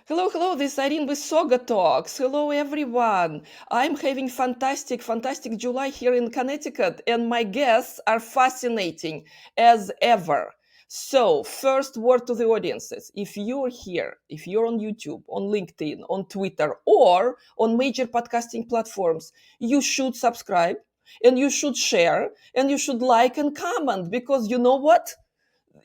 Hello, hello, this is Irene with SaugaTalks. Hello, everyone. I'm having fantastic July here in Connecticut, and my guests are fascinating as ever. So, first word to the audiences. If you're here, if you're on YouTube, on LinkedIn, on Twitter, or on major podcasting platforms, you should subscribe and you should share and you should like and comment because you know what?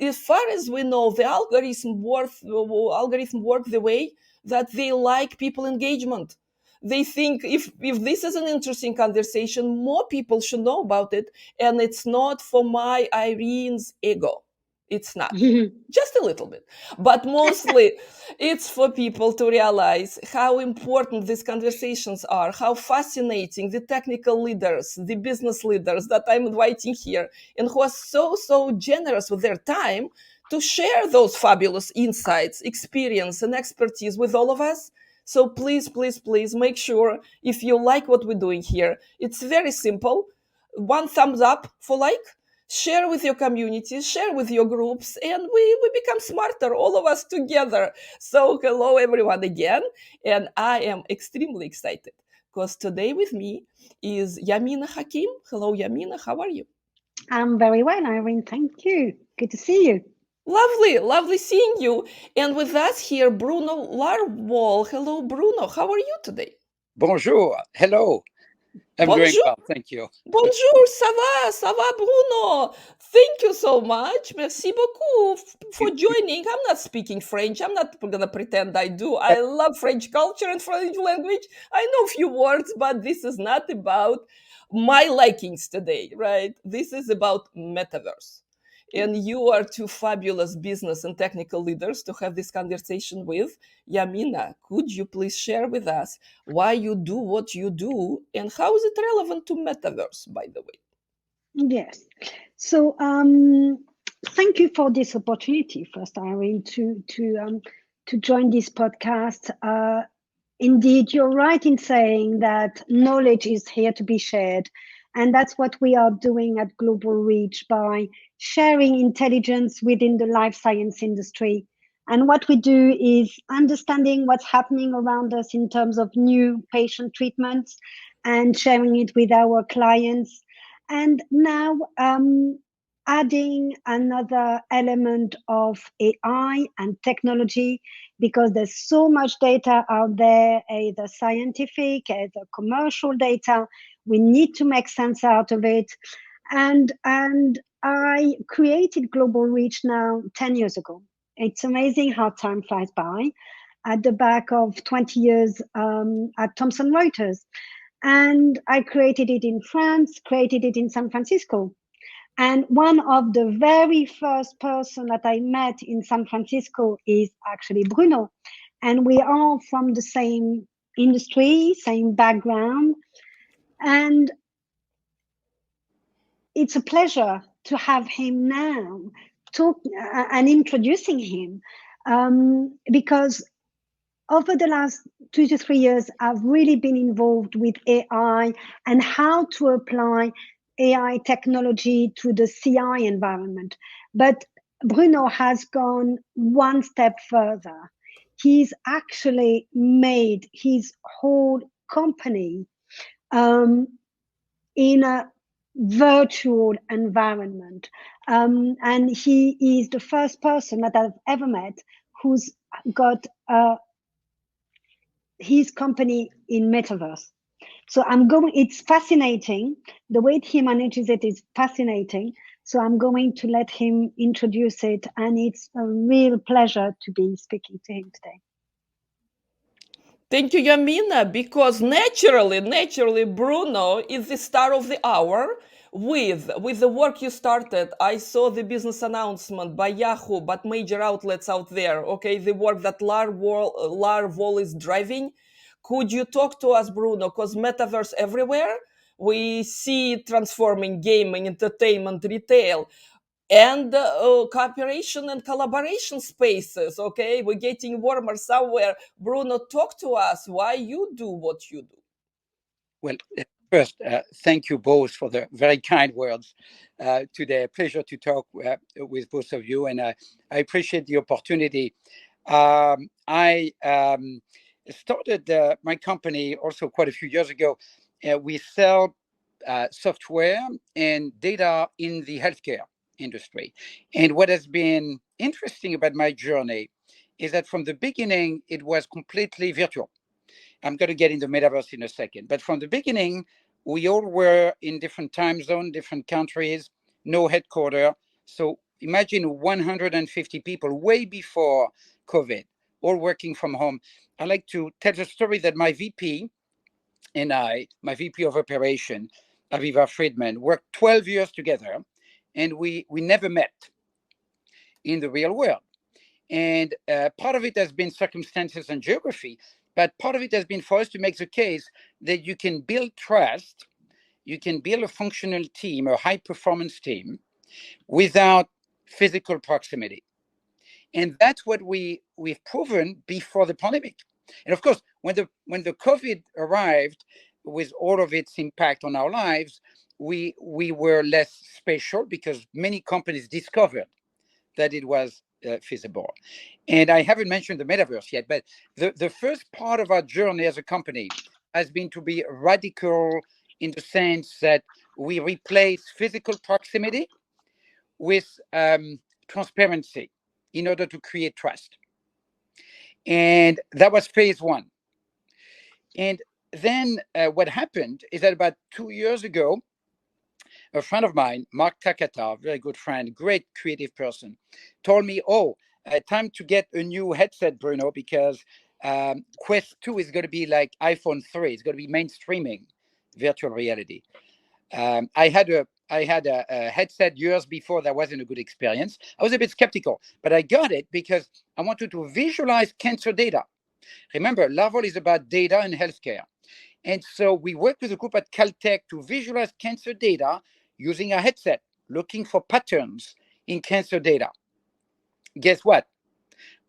As far as we know, the algorithm work the way that they like people engagement. They think if this is an interesting conversation, more people should know about it, and it's not for my Irene's ego. It's not. Just a little bit, but mostly it's for people to realize how important these conversations are, how fascinating the technical leaders, the business leaders that I'm inviting here, and who are so generous with their time to share those fabulous insights, experience, and expertise with all of us. So please make sure if you like what we're doing here, it's very simple. One thumbs up for like, share with your community, share with your groups, and we become smarter, all of us together. So hello everyone again, and I am extremely excited because today with me is Yamina Hakem. Hello Yamina, how are you? I'm very well, Irene. Thank you. Good to see you. Lovely seeing you. And with us here, Bruno Larvol. Hello Bruno, how are you today? Bonjour. Hello. I'm doing Bonjour. well. Thank you. Bonjour, ça va, Bruno. Thank you so much. Merci beaucoup for joining. I'm not speaking French. I'm not going to pretend I do. I love French culture and French language. I know a few words, but this is not about my likings today, right? This is about metaverse. And you are two fabulous business and technical leaders to have this conversation with. Yamina, could you please share with us why you do what you do and how is it relevant to metaverse, by the way? Yes. So, thank you for this opportunity, first, Irene, to join this podcast. Indeed, you're right in saying that knowledge is here to be shared, and that's what we are doing at GlobalReach by sharing intelligence within the life science industry. And what we do is understanding what's happening around us in terms of new patient treatments and sharing it with our clients. And now, adding another element of AI and technology, because there's so much data out there, either scientific, either commercial data. We need to make sense out of it. And I created Global Reach now 10 years ago. It's amazing how time flies by. At the back of 20 years at Thomson Reuters. And I created it in France, created it in San Francisco. And one of the very first person that I met in San Francisco is actually Bruno. And we are from the same industry, same background. And it's a pleasure to have him now talk and introducing him because over the last 2 to 3 years, I've really been involved with AI and how to apply AI technology to the CI environment. But Bruno has gone one step further. He's actually made his whole company in a virtual environment. And he is the first person that I've ever met who's got his company in Metaverse. So it's fascinating. The way he manages it is fascinating. So I'm going to let him introduce it. And it's a real pleasure to be speaking to him today. Thank you, Yamina, because naturally, Bruno is the star of the hour. With the work you started, I saw the business announcement by Yahoo, but major outlets out there. Okay, the work that LARVOL is driving. Could you talk to us, Bruno? Because metaverse everywhere. We see it transforming gaming, entertainment, retail, and cooperation and collaboration spaces. Okay, we're getting warmer somewhere. Bruno, talk to us why you do what you do. Well, first, thank you both for the very kind words today. Pleasure to talk with both of you, and I appreciate the opportunity. I started my company also quite a few years ago. We sell software and data in the healthcare industry. And what has been interesting about my journey is that from the beginning, it was completely virtual. I'm going to get into Metaverse in a second. But from the beginning, we all were in different time zones, different countries, no headquarters. So imagine 150 people way before COVID, all working from home. I like to tell the story that my VP and my VP of operation, Aviva Friedman, worked 12 years together, and we never met in the real world. And part of it has been circumstances and geography, but part of it has been for us to make the case that you can build trust, you can build a functional team, a high performance team, without physical proximity. And that's what we've proven before the pandemic. And of course, when the COVID arrived, with all of its impact on our lives, we were less special because many companies discovered that it was feasible. And I haven't mentioned the metaverse yet, but the first part of our journey as a company has been to be radical in the sense that we replace physical proximity with transparency in order to create trust. And that was phase one. And then what happened is that about 2 years ago, a friend of mine, Mark Takata, very good friend, great creative person, told me, time to get a new headset, Bruno, because Quest 2 is going to be like iPhone 3. It's going to be mainstreaming virtual reality. I had a headset years before that wasn't a good experience. I was a bit skeptical, but I got it because I wanted to visualize cancer data. Remember, LARVOL is about data and healthcare. And so we worked with a group at Caltech to visualize cancer data using a headset, looking for patterns in cancer data. Guess what?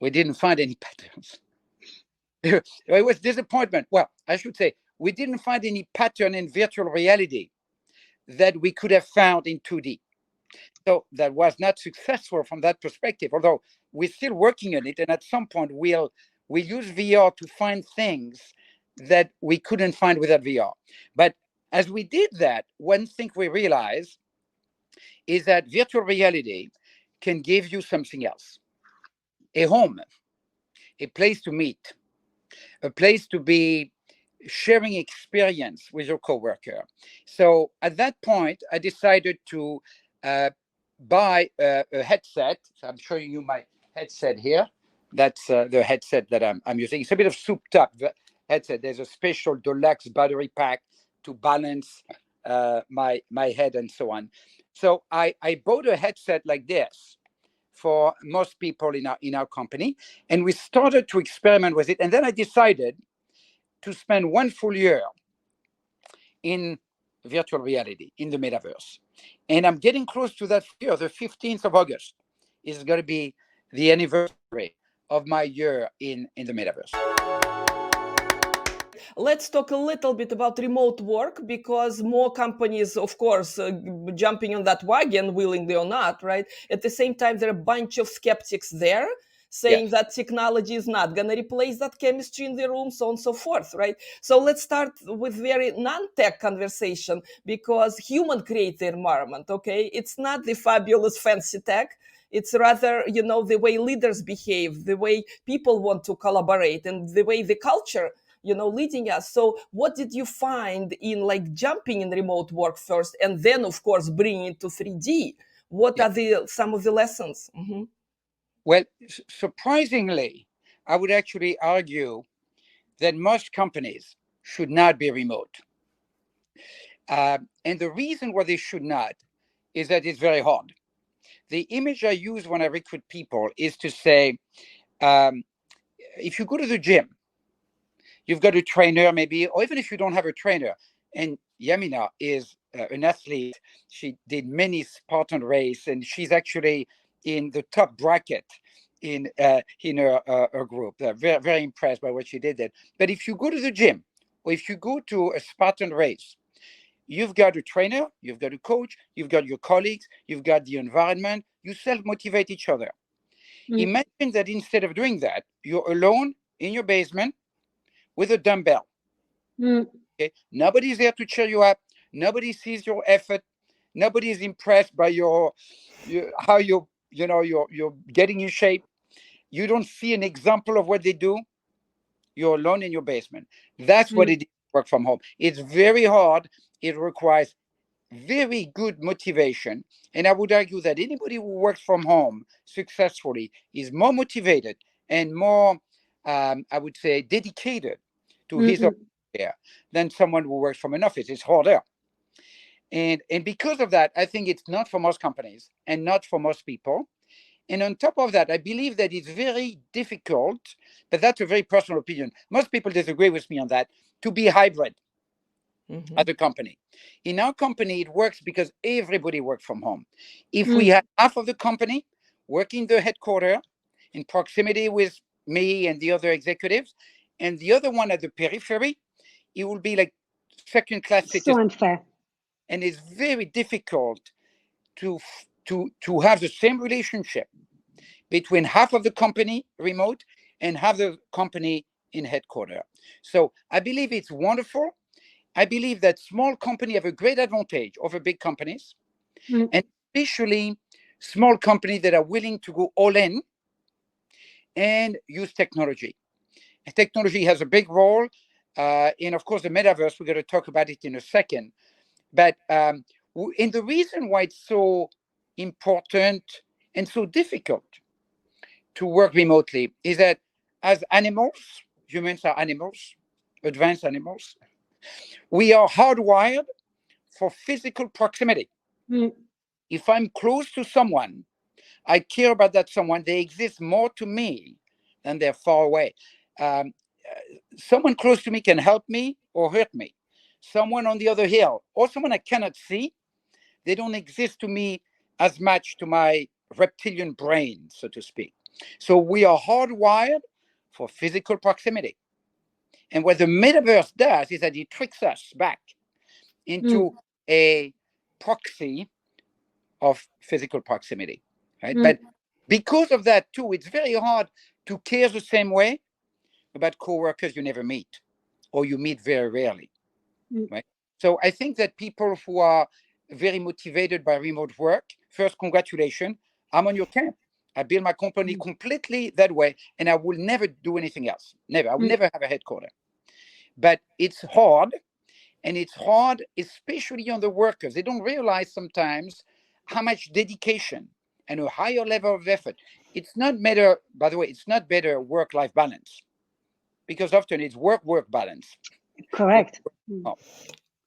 We didn't find any patterns. It was disappointment. Well, I should say, we didn't find any pattern in virtual reality that we could have found in 2D. So that was not successful from that perspective, although we're still working on it. And at some point, we'll use VR to find things that we couldn't find without VR. But as we did that, one thing we realized is that virtual reality can give you something else. A home, a place to meet, a place to be sharing experience with your coworker. So at that point, I decided to buy a headset. So I'm showing you my headset here. That's the headset that I'm using. It's a bit of souped up headset. There's a special deluxe battery pack to balance my head and so on. So I bought a headset like this for most people in our company, and we started to experiment with it. And then I decided to spend 1 full year in virtual reality, in the metaverse. And I'm getting close to that year. The 15th of August is going to be the anniversary of my year in the metaverse. Let's talk a little bit about remote work, because more companies, of course, jumping on that wagon, willingly or not, right? At the same time, there are a bunch of skeptics there saying Yes. that technology is not going to replace that chemistry in the room, so on and so forth, right? So let's start with very non-tech conversation, because human create the environment, okay? It's not the fabulous fancy tech. It's rather, the way leaders behave, the way people want to collaborate, and the way the culture leading us. So what did you find in like jumping in remote work first, and then of course bringing it to 3D? What are some of the lessons? Mm-hmm. Well, surprisingly, I would actually argue that most companies should not be remote. And the reason why they should not is that it's very hard. The image I use when I recruit people is to say, if you go to the gym, you've got a trainer maybe, or even if you don't have a trainer, and Yamina is an athlete. She did many Spartan race, and she's actually in the top bracket in her group. Very, very impressed by what she did there. But if you go to the gym, or if you go to a Spartan race, you've got a trainer, you've got a coach, you've got your colleagues, you've got the environment, you self-motivate each other. Imagine that instead of doing that, you're alone in your basement with a dumbbell. Okay, nobody's there to cheer you up. Nobody sees your effort. Nobody is impressed by how you're getting in shape. You don't see an example of what they do. You're alone in your basement. That's what it is to work from home. It's very hard. It requires very good motivation. And I would argue that anybody who works from home successfully is more motivated and more, I would say, dedicated to his or her career than someone who works from an office. It's harder. And because of that, I think it's not for most companies and not for most people. And on top of that, I believe that it's very difficult, but that's a very personal opinion. Most people disagree with me on that, to be hybrid as a company. In our company, it works because everybody works from home. If we have half of the company working the headquarters in proximity with me and the other executives, and the other one at the periphery, it will be like second-class citizens. So unfair. And it's very difficult to have the same relationship between half of the company remote and half the company in headquarters. So I believe it's wonderful. I believe that small companies have a great advantage over big companies, and especially small companies that are willing to go all in and use technology. And technology has a big role in, of course, the metaverse. We're going to talk about it in a second. But and the reason why it's so important and so difficult to work remotely is that as animals, humans are animals, advanced animals, we are hardwired for physical proximity. If I'm close to someone, I care about that someone. They exist more to me than they're far away. Someone close to me can help me or hurt me. Someone on the other hill or someone I cannot see, they don't exist to me as much to my reptilian brain, so to speak. So we are hardwired for physical proximity. And what the metaverse does is that it tricks us back into a proxy of physical proximity, right? But because of that too, it's very hard to care the same way about coworkers you never meet or you meet very rarely, right? So I think that people who are very motivated by remote work, first, congratulations, I'm on your camp. I build my company completely that way, and I will never do anything else. Never. I will never have a headquarters. But it's hard, and it's hard, especially on the workers. They don't realize sometimes how much dedication and a higher level of effort. It's not better, by the way, it's not better work-life balance, because often it's work-work balance. Correct.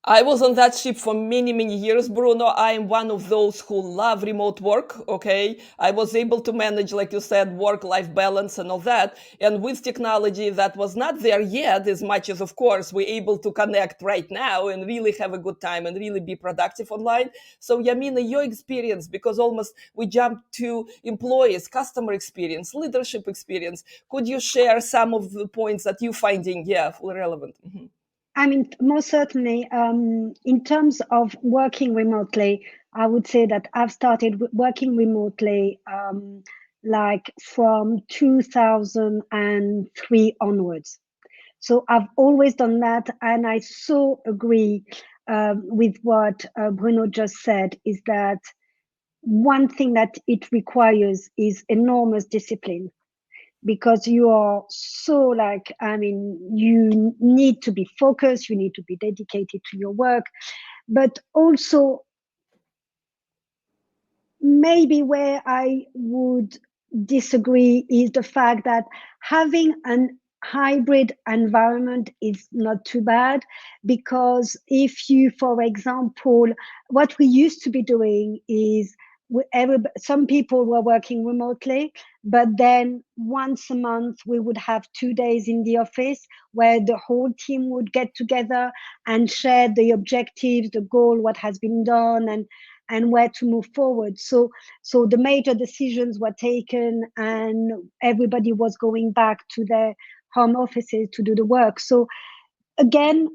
I was on that ship for many, many years, Bruno. I am one of those who love remote work, okay? I was able to manage, like you said, work-life balance and all that. And with technology that was not there yet, as much as, of course, we're able to connect right now and really have a good time and really be productive online. So, Yamina, your experience, because almost we jumped to employees, customer experience, leadership experience. Could you share some of the points that you're finding, fully relevant? I mean, most certainly, in terms of working remotely, I would say that I've started working remotely like from 2003 onwards. So I've always done that. And I so agree with what Bruno just said, is that one thing that it requires is enormous discipline. Because you are so you need to be focused, you need to be dedicated to your work, but also maybe where I would disagree is the fact that having an hybrid environment is not too bad, because if you, for example, what we used to be doing is some people were working remotely, but then once a month we would have 2 days in the office where the whole team would get together and share the objectives, the goal, what has been done, and where to move forward. So the major decisions were taken and everybody was going back to their home offices to do the work. So again,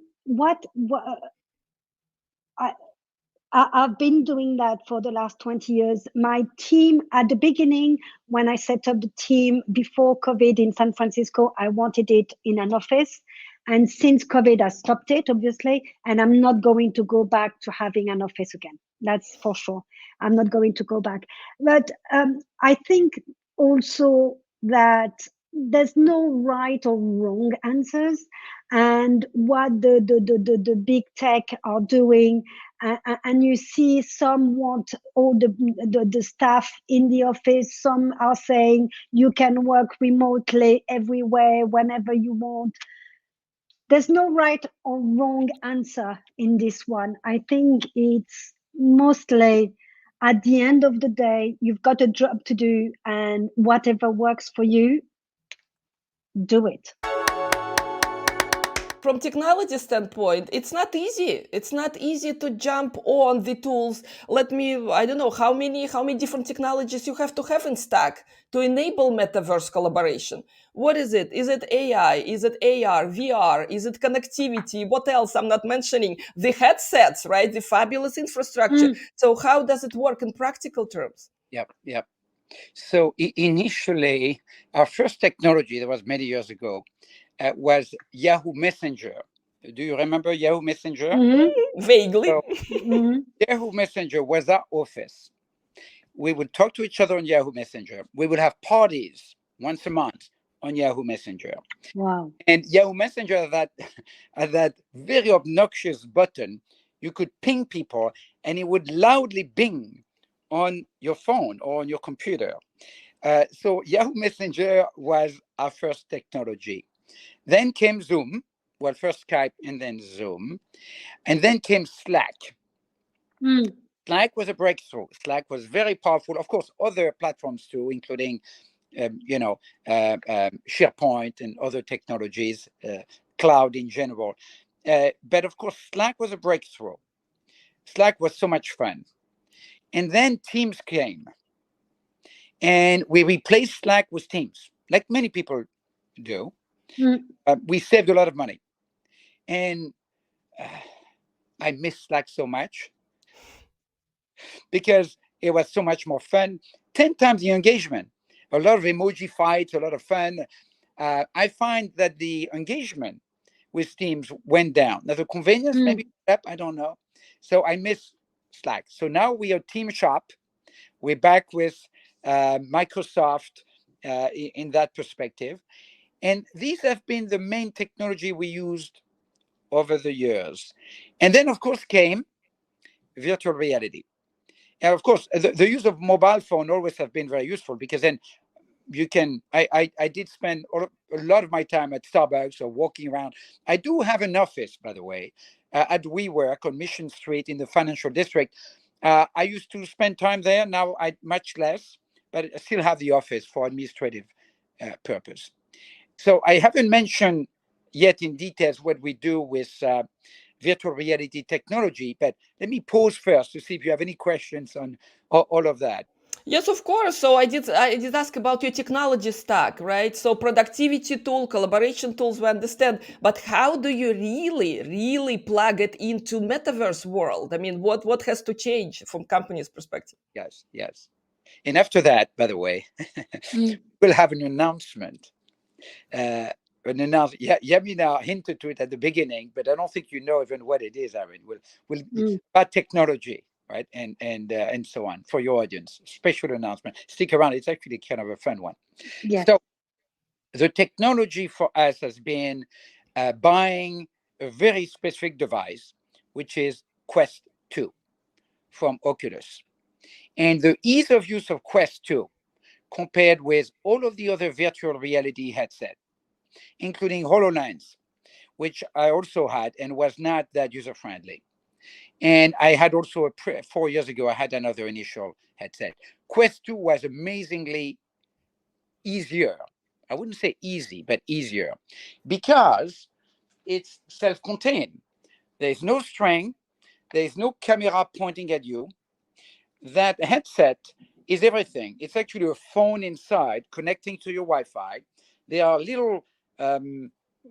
I've been doing that for the last 20 years. My team, at the beginning, when I set up the team before COVID in San Francisco, I wanted it in an office. And since COVID, I stopped it, obviously. And I'm not going to go back to having an office again. That's for sure. I'm not going to go back. But I think also that there's no right or wrong answers. And what the big tech are doing, and you see some want all the staff in the office. Some are saying you can work remotely everywhere, whenever you want. There's no right or wrong answer in this one. I think it's mostly, at the end of the day, you've got a job to do, and whatever works for you, do it. From technology standpoint, it's not easy. It's not easy to jump on the tools. I don't know how many different technologies you have to have in stack to enable metaverse collaboration. What is it? Is it AI? Is it AR, VR? Is it connectivity? What else? I'm not mentioning the headsets, right? The fabulous infrastructure. So how does it work in practical terms? Yep. So initially, our first technology, that was many years ago, was Yahoo Messenger. Do you remember Yahoo Messenger? Vaguely. So, Yahoo Messenger was our office. We would talk to each other on Yahoo Messenger. We would have parties once a month on Yahoo Messenger. Wow. And Yahoo Messenger had that very obnoxious button. You could ping people and it would loudly bing on your phone or on your computer. So Yahoo Messenger was our first technology. Then came Zoom, well, first Skype and then Zoom. And then came Slack. Slack was a breakthrough. Slack was very powerful. Of course, other platforms too, including, SharePoint and other technologies, cloud in general. But of course, Slack was a breakthrough. Slack was so much fun. And then Teams came. And we replaced Slack with Teams, like many people do. We saved a lot of money. And I miss Slack so much because it was so much more fun. 10 times the engagement, a lot of emoji fights, a lot of fun. I find that the engagement with Teams went down. Now, the convenience maybe up, I don't know. So I miss Slack. So now we are Team Shop. We're back with Microsoft in that perspective. And these have been the main technology we used over the years. And then, of course, came virtual reality. And of course, the use of mobile phone always have been very useful because then you can, I did spend a lot of my time at Starbucks or walking around. I do have an office, by the way, at WeWork on Mission Street in the financial district. I used to spend time there. Now I much less, but I still have the office for administrative purpose. So I haven't mentioned yet in details what we do with virtual reality technology, but let me pause first to see if you have any questions on all of that. Yes, of course. So I did ask about your technology stack, right? So productivity tool, collaboration tools, we understand. But how do you really plug it into metaverse world? I mean, what has to change from company's perspective? Yes. And after that, by the way, we'll have an announcement. Yamina hinted to it at the beginning, but I don't think you know even what it is, Irene. About technology, right? And so on for your audience. Special announcement. Stick around. It's actually kind of a fun one. Yeah. So the technology for us has been buying a very specific device, which is Quest 2 from Oculus. And the ease of use of Quest 2 compared with all of the other virtual reality headsets, including HoloLens, which I also had and was not that user-friendly. And I had also, 4 years ago, I had another initial headset. Quest 2 was amazingly easier. I wouldn't say easy, but easier, because it's self-contained. There's no string. There's no camera pointing at you. That headset is everything. It's actually a phone inside connecting to your Wi-Fi. There are little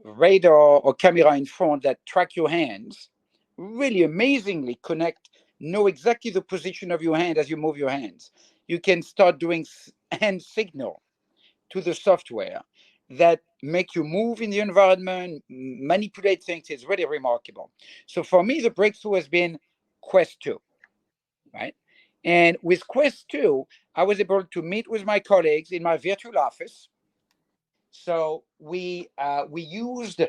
radar or camera in front that track your hands, really amazingly connect know exactly the position of your hand as you move your hands. You can start doing hand signal to the software that make you move in the environment, manipulate things. It's really remarkable. So for me, the breakthrough has been Quest 2, right? And with Quest 2, I was able to meet with my colleagues in my virtual office. So we used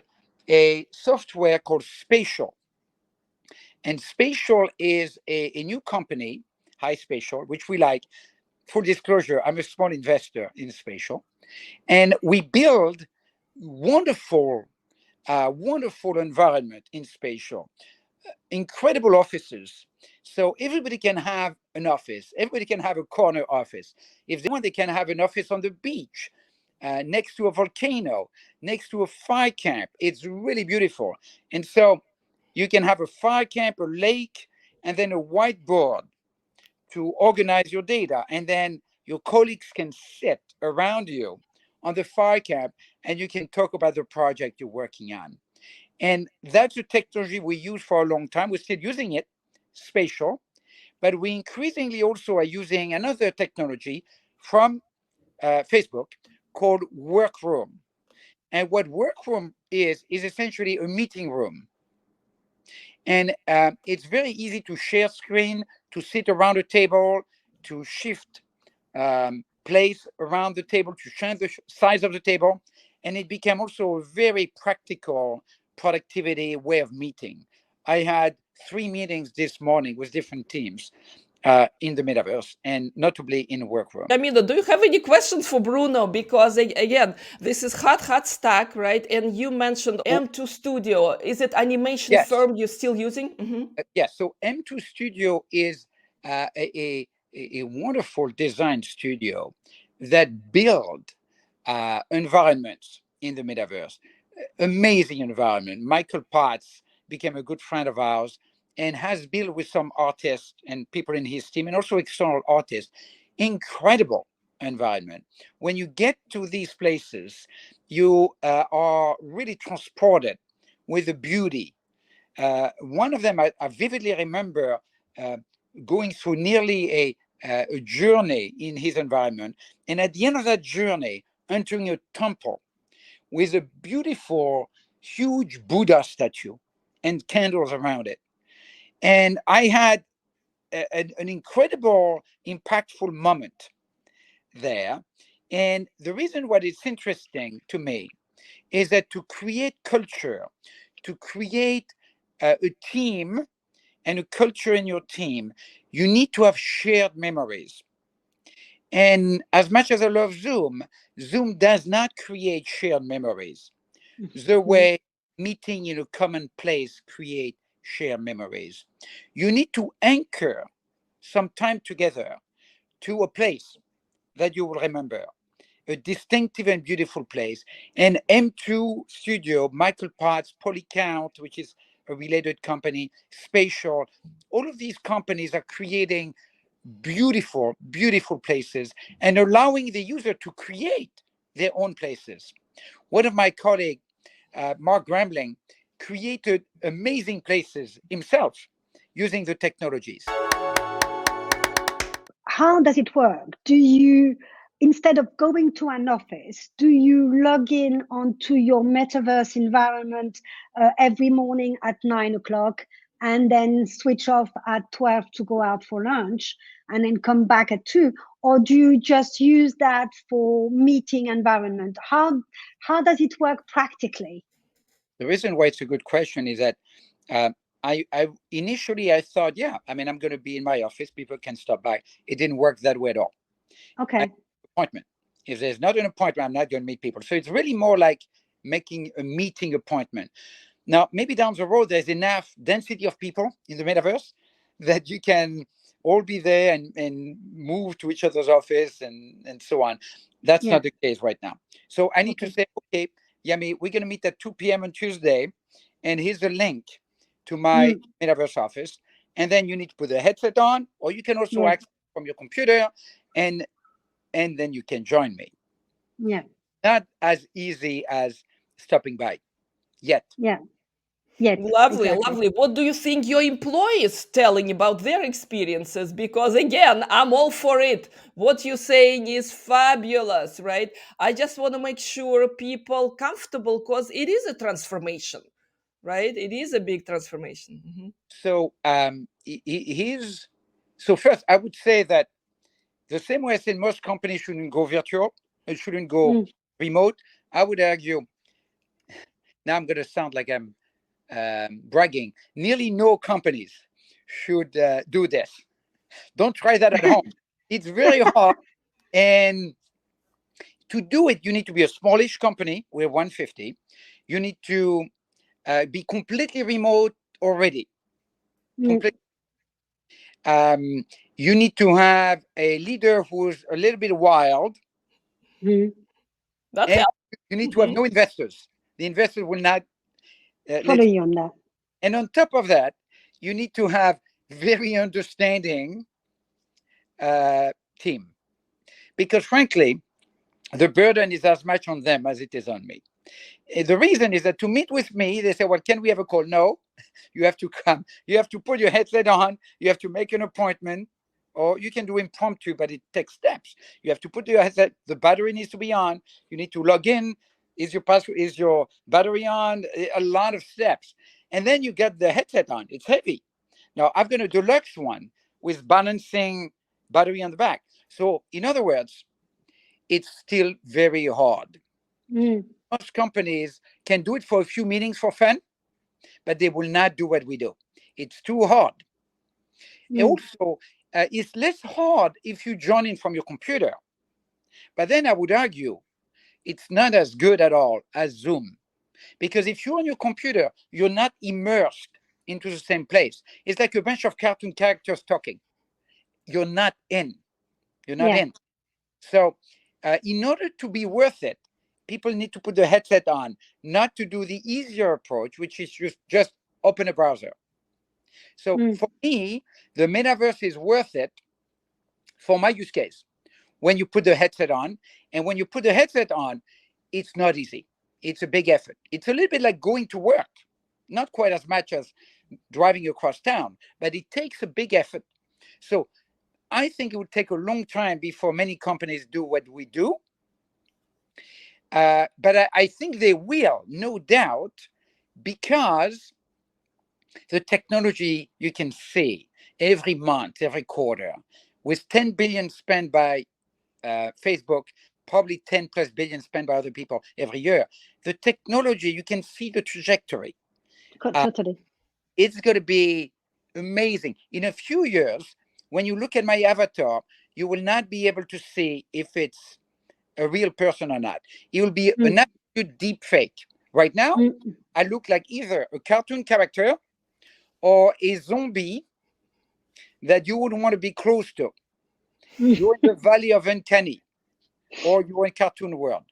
a software called Spatial. And Spatial is a new company, High Spatial, which we like. Full disclosure, I'm a small investor in Spatial. And we build wonderful, wonderful environment in Spatial, incredible offices. So everybody can have an office. Everybody can have a corner office. If they want, they can have an office on the beach, next to a volcano, next to a fire camp. It's really beautiful. And so you can have a fire camp, a lake, and then a whiteboard to organize your data. And then your colleagues can sit around you on the fire camp and you can talk about the project you're working on. And that's a technology we use for a long time. We're still using it, Spatial, but we increasingly also are using another technology from Facebook called Workroom. And what Workroom is essentially a meeting room. And it's very easy to share screen, to sit around a table, to shift place around the table, to change the size of the table. And it became also a very practical productivity way of meeting. I had 3 meetings this morning with different teams in the metaverse, and notably in Workroom. Yamina, do you have any questions for Bruno? Because again, this is hot stack, right? And you mentioned M2 Studio. Is it animation Yes. firm you're still using? Mm-hmm. Yes. So M2 Studio is a wonderful design studio that build environments in the metaverse. Amazing environment. Michael Potts became a good friend of ours and has built with some artists and people in his team and also external artists. Incredible environment. When you get to these places, you are really transported with the beauty. One of them, I vividly remember going through nearly a journey in his environment. And at the end of that journey, entering a temple with a beautiful, huge Buddha statue and candles around it. And I had an incredible, impactful moment there. And the reason why it's interesting to me is that to create culture, to create a team and a culture in your team, you need to have shared memories. And as much as I love Zoom, Zoom does not create shared memories the way meeting in a common place create shared memories. You need to anchor some time together to a place that you will remember, a distinctive and beautiful place. And M2 Studio, Michael Potts, Polycount, which is a related company, Spatial, all of these companies are creating beautiful, beautiful places and allowing the user to create their own places. One of my colleagues, Mark Grambling, created amazing places himself using the technologies. How does it work? Do you, instead of going to an office, do you log in onto your metaverse environment every morning at 9 o'clock and then switch off at 12 to go out for lunch and then come back at 2? Or do you just use that for meeting environment? How does it work practically? The reason why it's a good question is that I initially I thought, yeah, I mean, I'm going to be in my office. People can stop by. It didn't work that way at all. Okay. Appointment. If there's not an appointment, I'm not going to meet people. So it's really more like making a meeting appointment. Now, maybe down the road, there's enough density of people in the metaverse that you can all be there and move to each other's office and so on. That's not the case right now. So I need to say, okay, Yami, we're going to meet at 2 p.m. on Tuesday, and here's the link to my metaverse office. And then you need to put a headset on, or you can also access from your computer, and then you can join me. Yeah. Not as easy as stopping by yet. Yeah. Yes, Lovely, exactly. lovely. What do you think your employees telling about their experiences? Because again, I'm all for it. What you're saying is fabulous, right? I just want to make sure people comfortable because it is a transformation, right? It is a big transformation. Mhm. So he's so first I would say that the same way I said most companies shouldn't go virtual, it shouldn't go remote. I would argue, now I'm going to sound like I'm bragging, nearly no companies should do this. Don't try that at home. It's very hard. And to do it, you need to be a smallish company. We're 150. You need to be completely remote already. Complete. You need to have a leader who's a little bit wild. That And helps. you need to have no investors. The investors will not Follow you on that. And on top of that, you need to have very understanding team, because frankly, the burden is as much on them as it is on me. The reason is that to meet with me, they say, well, can we have a call? No, you have to come. You have to put your headset on. You have to make an appointment, or you can do impromptu, but it takes steps. You have to put your headset. The battery needs to be on. You need to log in. Is your password? Is your battery on? A lot of steps, and then you get the headset on. It's heavy. Now I've got a deluxe one with balancing battery on the back. So in other words, it's still very hard. Most companies can do it for a few meetings for fun, but they will not do what we do. It's too hard. Also, it's less hard if you join in from your computer. But then I would argue it's not as good at all as Zoom. Because if you're on your computer, you're not immersed into the same place. It's like a bunch of cartoon characters talking. You're not in. You're not in. So in order to be worth it, people need to put the headset on, not to do the easier approach, which is just open a browser. So for me, the metaverse is worth it for my use case. When you put the headset on, and when you put the headset on, it's not easy. It's a big effort. It's a little bit like going to work, not quite as much as driving across town, but it takes a big effort. So I think it would take a long time before many companies do what we do. But I think they will, no doubt, because the technology you can see every month, every quarter, with 10 billion spent by Facebook, probably 10 plus billion spent by other people every year. The technology, you can see the trajectory. Totally. It's going to be amazing. In a few years, when you look at my avatar, you will not be able to see if it's a real person or not. It will be an absolute deep fake. Right now, I look like either a cartoon character or a zombie that you wouldn't want to be close to. You're in the valley of uncanny, or you're in cartoon world.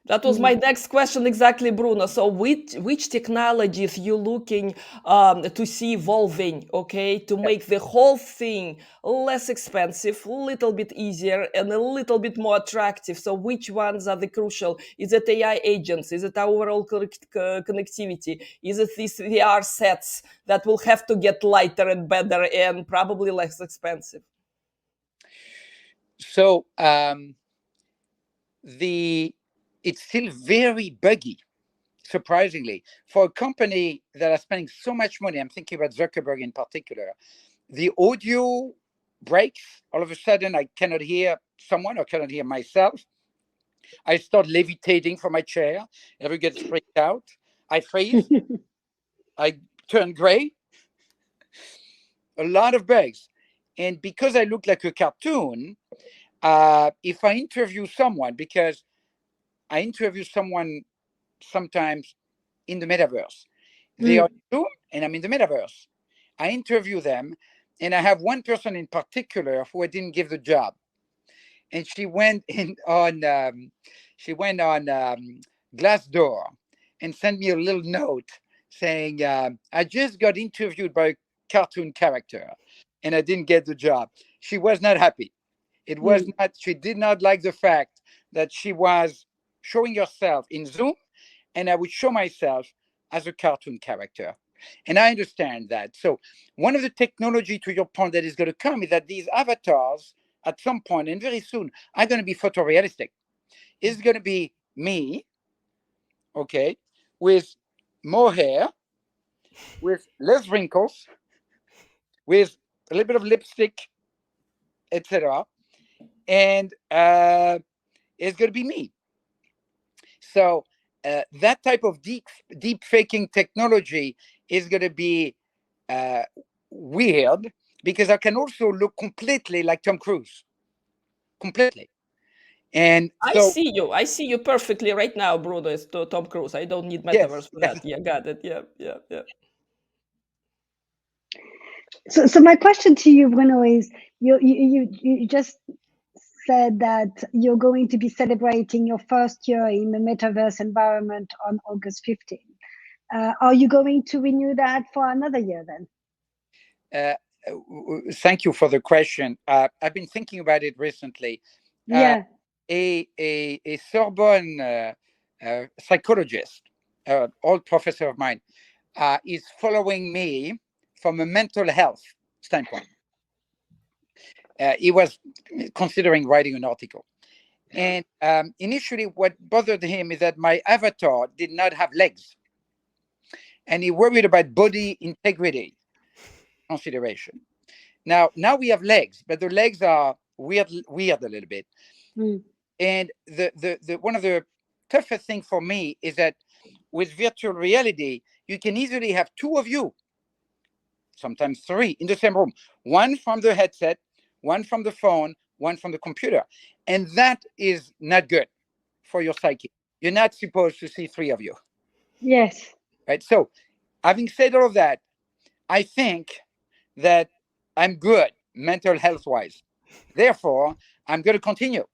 That was my next question exactly, Bruno. So which technologies you looking to see evolving, okay, to make the whole thing less expensive, a little bit easier, and a little bit more attractive? So which ones are the crucial? Is it AI agents? Is it overall connectivity? Is it these VR sets that will have to get lighter and better and probably less expensive? So it's still very buggy, surprisingly, for a company that are spending so much money. I'm thinking about Zuckerberg in particular. The audio breaks. All of a sudden, I cannot hear someone or cannot hear myself. I start levitating from my chair. Everyone gets freaked out. I freeze. I turn gray. A lot of bugs. And because I look like a cartoon, if I interview someone, because I interview someone sometimes in the metaverse, they are Zoom and I'm in the metaverse. I interview them, and I have one person in particular who I didn't give the job, and she went on Glassdoor and sent me a little note saying, "I just got interviewed by a cartoon character, and I didn't get the job." She was not happy. It was not. She did not like the fact that she was showing herself in Zoom, and I would show myself as a cartoon character. And I understand that. So one of the technology, to your point, that is going to come is that these avatars at some point and very soon are going to be photorealistic. It's going to be me, okay, with more hair, with less wrinkles, with a little bit of lipstick, etc. And it's going to be me. So that type of deep faking technology is going to be weird, because I can also look completely like Tom Cruise, completely. And I so see you perfectly right now, Bruno, as Tom Cruise. I don't need yes, Metaverse for that. Yeah, got it. Yeah. So my question to you, Bruno, is you just said that you're going to be celebrating your first year in the metaverse environment on August 15th. Are you going to renew that for another year then? Thank you for the question. I've been thinking about it recently. Yeah. A Sorbonne psychologist, old professor of mine, is following me from a mental health standpoint. He was considering writing an article. And initially, what bothered him is that my avatar did not have legs. And he worried about body integrity consideration. Now we have legs, but the legs are weird a little bit. And the one of the toughest thing for me is that with virtual reality, you can easily have two of you, sometimes three, in the same room. One from the headset, one from the phone, one from the computer. And that is not good for your psyche. You're not supposed to see three of you. Yes. Right. So having said all of that, I think that I'm good mental health wise. Therefore, I'm going to continue.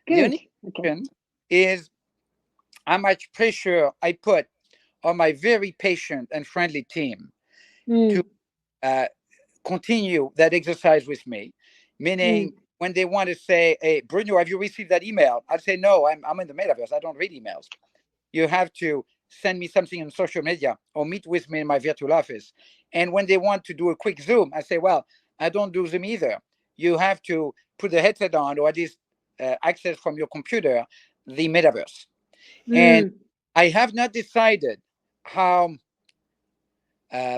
Good. The only question is how much pressure I put on my very patient and friendly team to continue that exercise with me. Meaning, when they want to say, "Hey, Bruno, have you received that email?" I'll say, "No, I'm in the metaverse. I don't read emails. You have to send me something on social media or meet with me in my virtual office." And when they want to do a quick Zoom, I say, "Well, I don't do Zoom either. You have to put the headset on, or at least access from your computer the metaverse." And I have not decided how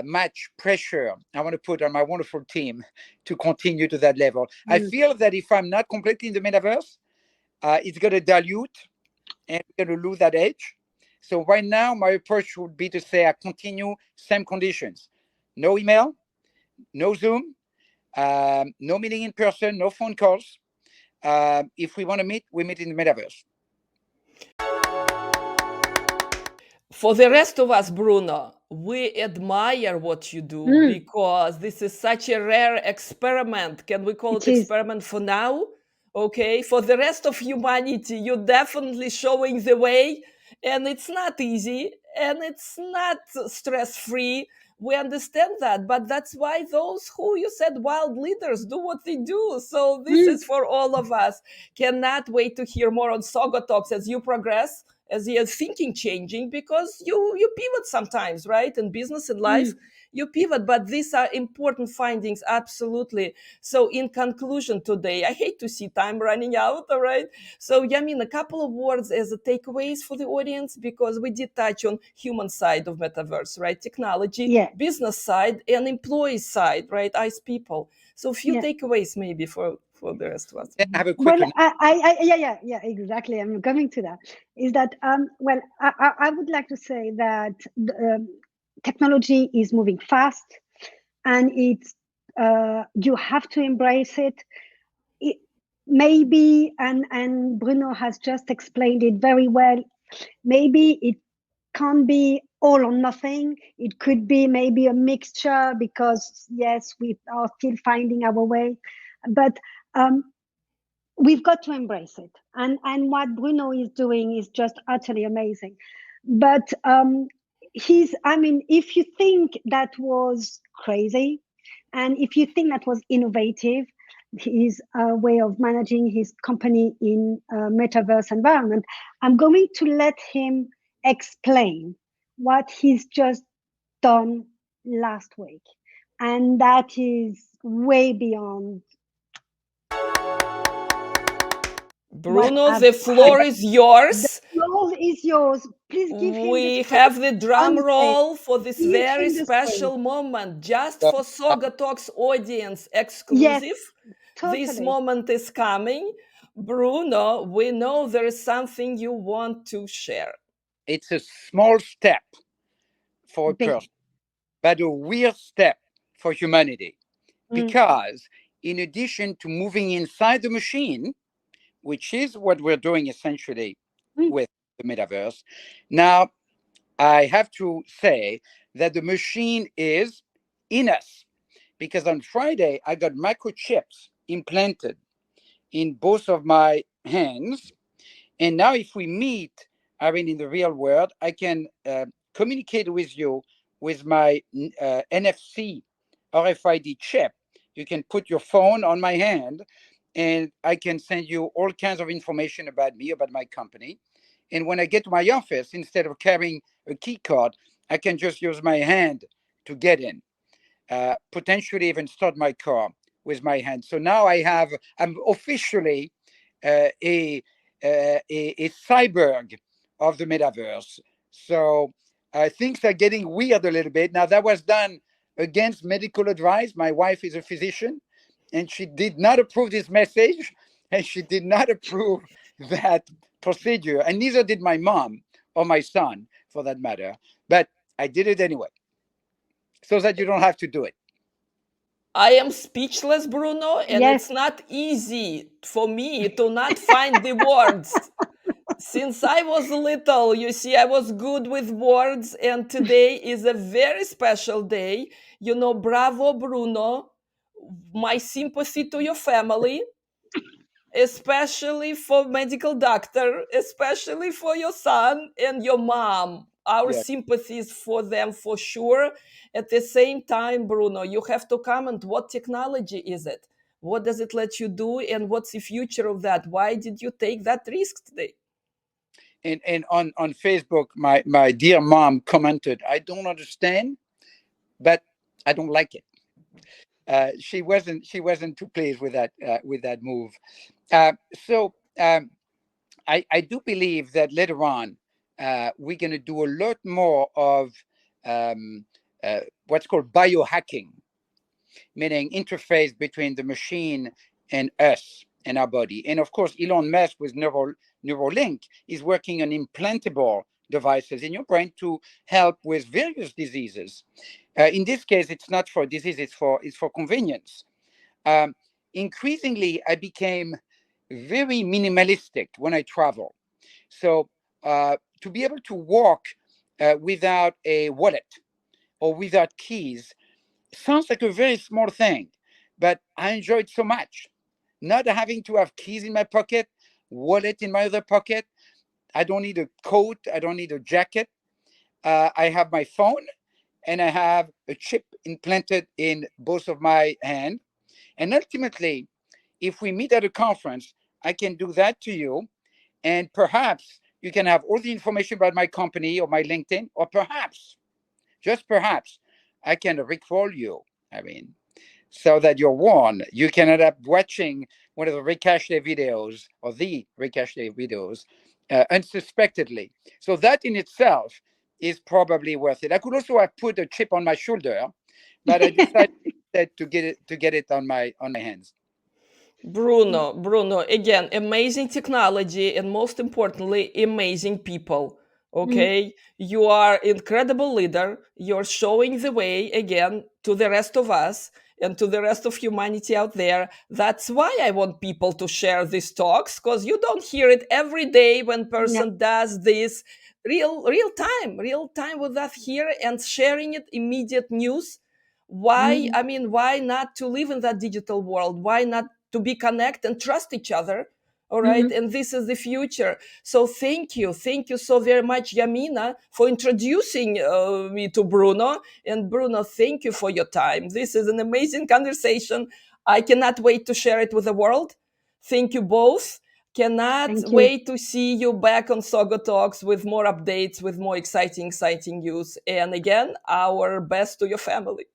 much pressure I want to put on my wonderful team to continue to that level. I feel that if I'm not completely in the metaverse, it's going to dilute and we're going to lose that edge. So right now, my approach would be to say I continue same conditions. No email, no Zoom, no meeting in person, no phone calls. If we want to meet, we meet in the metaverse. For the rest of us, Bruno, we admire what you do because this is such a rare experiment. Can we call it experiment for now? Okay. For the rest of humanity, you're definitely showing the way, and it's not easy and it's not stress-free. We understand that, but that's why those who you said wild leaders do what they do. So this is for all of us. Cannot wait to hear more on SaugaTalks as you progress, as your thinking changing, because you pivot sometimes, right? In business and life, you pivot, but these are important findings, absolutely. So in conclusion today, I hate to see time running out, all right? So Yamina, a couple of words as a takeaways for the audience, because we did touch on human side of metaverse, right? Technology, business side, and employee side, right? As people. So a few takeaways maybe for the rest of us. I have a quick one. Yeah, exactly. I'm coming to that. Is that I would like to say that technology is moving fast, and it's you have to embrace it. Maybe, and Bruno has just explained it very well. Maybe it can't be all or nothing. It could be maybe a mixture, because yes, we are still finding our way, but we've got to embrace it. And what Bruno is doing is just utterly amazing. But if you think that was crazy, and if you think that was innovative, his way of managing his company in a metaverse environment, I'm going to let him explain what he's just done last week. And that is way beyond Bruno, the floor is yours. The floor is yours. Please give him the We stage have the drum on stage. roll for this Give very him the special stage. moment, just for SaugaTalks audience exclusive. Yes, totally. This moment is coming. Bruno, we know there is something you want to share. It's a small step for a Big. person, but a weird step for humanity. Because in addition to moving inside the machine, which is what we're doing essentially with the metaverse, now I have to say that the machine is in us. Because on Friday, I got microchips implanted in both of my hands. And now, if we meet, Irene, in the real world, I can communicate with you with my NFC RFID chip. You can put your phone on my hand, and I can send you all kinds of information about me, about my company. And when I get to my office, instead of carrying a key card, I can just use my hand to get in, potentially even start my car with my hand. So now I'm officially a cyborg of the metaverse. So things are getting weird a little bit. Now, that was done against medical advice. My wife is a physician, and she did not approve this message, and she did not approve that procedure, and neither did my mom or my son, for that matter. But I did it anyway, so that you don't have to do it. I am speechless, Bruno, and Yes. it's not easy for me to not find the words. Since I was little, you see, I was good with words, and today is a very special day. You know, bravo, Bruno. My sympathy to your family, especially for medical doctor, especially for your son and your mom. Our Yeah. sympathies for them for sure. At the same time, Bruno, you have to comment, what technology is it? What does it let you do? And what's the future of that? Why did you take that risk today? And on Facebook, my dear mom commented, "I don't understand, but I don't like it." She wasn't too pleased with that move. So I do believe that later on we're going to do a lot more of what's called biohacking, meaning interface between the machine and us and our body. And of course, Elon Musk with Neuralink is working on implantable devices in your brain to help with various diseases. In this case, it's not for disease; it's for convenience. Increasingly, I became very minimalistic when I travel. So to be able to walk without a wallet or without keys sounds like a very small thing, but I enjoy it so much. Not having to have keys in my pocket, wallet in my other pocket. I don't need a coat. I don't need a jacket. I have my phone, and I have a chip implanted in both of my hands. And ultimately, if we meet at a conference, I can do that to you. And perhaps you can have all the information about my company or my LinkedIn, or perhaps, just perhaps, I can rickroll you. I mean, so that you're warned. You can end up watching one of the Ricochet videos or the Ricochet videos unsuspectedly. So that in itself is probably worth it. I could also have put a chip on my shoulder, but I decided to get it on my hands. Bruno, again, amazing technology and most importantly, amazing people. Okay, you are incredible leader. You're showing the way again to the rest of us and to the rest of humanity out there. That's why I want people to share these talks, because you don't hear it every day when Yeah. person does this real time with that here and sharing it immediate news. Why? I mean, why not to live in that digital world? Why not to be connect and trust each other? All right, and this is the future. So thank you so very much, Yamina, for introducing me to Bruno. And Bruno, thank you for your time. This is an amazing conversation. I cannot wait to share it with the world. Thank you both. Cannot Thank you. wait to see you back on SaugaTalks with more updates, with more exciting news. And again, our best to your family.